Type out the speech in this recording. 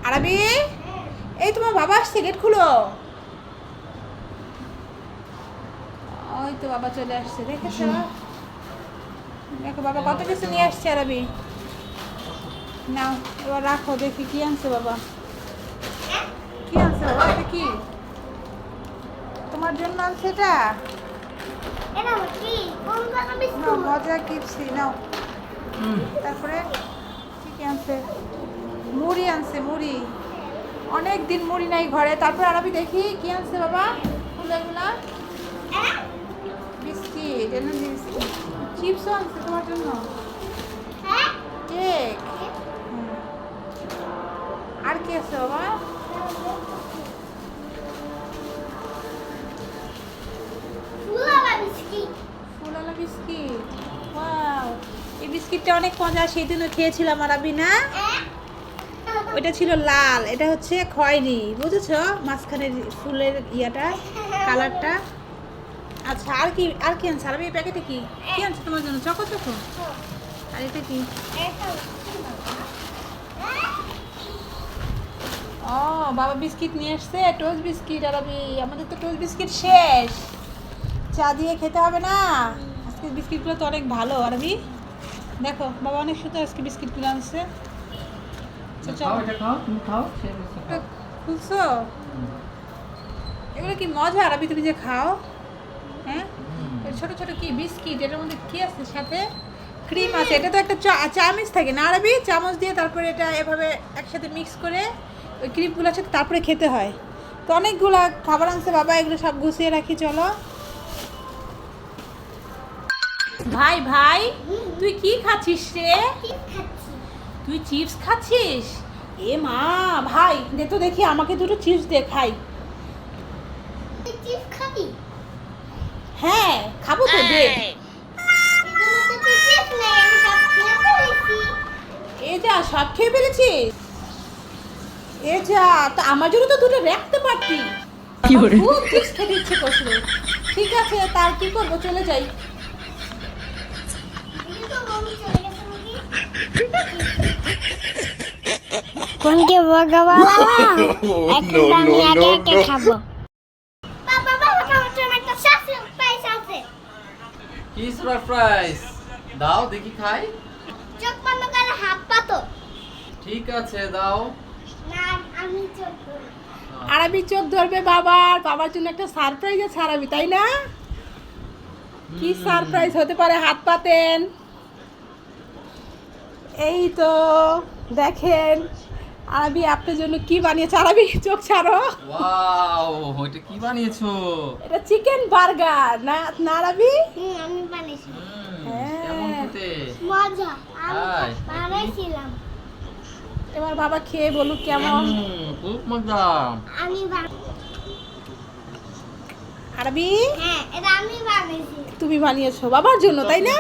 আরবি, এই তোমার বাবা আসছে, গেট খুলো। ওই তো বাবা চলে আসছে, দেখেছো? দেখো বাবা কত কিছু নিয়ে আসছে। আরবি নাও, এবার রাখো, দেখি কি আনছে বাবা। কি আনছে বাবা? এটা কি তোমার জন্য আনছে? এটা নাও, মজা কিপসি নাও। তারপরে কি কি আনছে? মুড়ি আনছে, মুড়ি। অনেক দিন মুড়ি নাই ঘরে। তারপর আরবি দেখি কি আনছে বাবা। এগুলা বিস্কিট, এনার্জি বিস্কিট। চিপসও আনছে তোমার জন্য, কেক। আর কি আছে বাবা? ফুলওয়ালা বিস্কিট। ওয়াও, এই বিস্কিটটা অনেক মজা, সেদিনও খেয়েছিলাম আরবি না? ওইটা ছিল লাল, এটা হচ্ছে খয়েরি, বুঝেছো? মাঝখানের ফুলের ইয়াটা, কালারটা। আচ্ছা, আর কি আনছে আরবি? এই প্যাকেটে কি কি আনছে তোমার জন্য? Choco choco. আর এটা কি? ও বাবা বিস্কিট নিয়ে আসছে, টোস্ট বিস্কিট। আরবি, আমাদের তো টোস্ট বিস্কিট শেষ, চা দিয়ে খেতে হবে না। আজকে বিস্কিটগুলো তো অনেক ভালো। আরবি দেখো, বাবা অনেক সুন্দর আজকে বিস্কিটগুলো আনছে। খুলছো? এগুলো কি মজা আরবি, তুমি যে খাও। হ্যাঁ, ছোট ছোট কি বিস্কিট, এটার মধ্যে কি আছে? সাথে ক্রিম আছে। এটা তো একটা চামচ থাকে না আরবি? চামচ দিয়ে তারপরে এটা এভাবে একসাথে মিক্স করে ওই ক্রিমগুলোর সাথে তারপরে খেতে হয়। তো অনেকগুলা খাবার আনছে বাবা, এগুলো সব গুছিয়ে রাখি। চলো ভাই, ভাই তুই কি খাচ্ছিস রে? তুই চিপস খাচ্ছিস? এ মা, ভাই দে তো দেখি, আমাকে দুটো চিপস দে, খাই। হ্যাঁ খাবো তো, দে। এ যা, সব খেয়ে ফেলেছিস? এ যা, তো আমার জন্য তো দুটো রাখতে পারতি। খুব চিপস খেতে ইচ্ছে করছিল। ঠিক আছে, তার কি করবো, চলে যাই। কোনকে বগাবলা এখন আমি আগে আগে খাবো। বাবা বাবা, আমার জন্য একটা সারপ্রাইজ আছে। কি সারপ্রাইজ? দাও দেখি খাই। চোখ বন্ধ করে হাত পাতো। ঠিক আছে দাও। না, আমি চোখ ধরবো। আরবি চোখ ধরবে বাবার, বাবার জন্য একটা সারপ্রাইজ আছে আরবি, তাই না? কি সারপ্রাইজ হতে পারে? হাত পাতেন। এই তো দেখেন আরবি আপনার জন্য কি বানিয়েছে। আরবি চোখ ছাড়ো। ওয়াও, এটা কি বানিয়েছো? এটা চিকেন বার্গার না, না আরবি? আমি বানিয়েছি। কেমন খেতে? মজা, আমি হাই, বানাইছিলাম। এবার বাবা খেয়ে বলুক কেমন। খুব মজা। আমি আরবি হ্যাঁ, এটা আমি বানিয়েছি। তুমি বানিয়েছো বাবার জন্য, তাই না?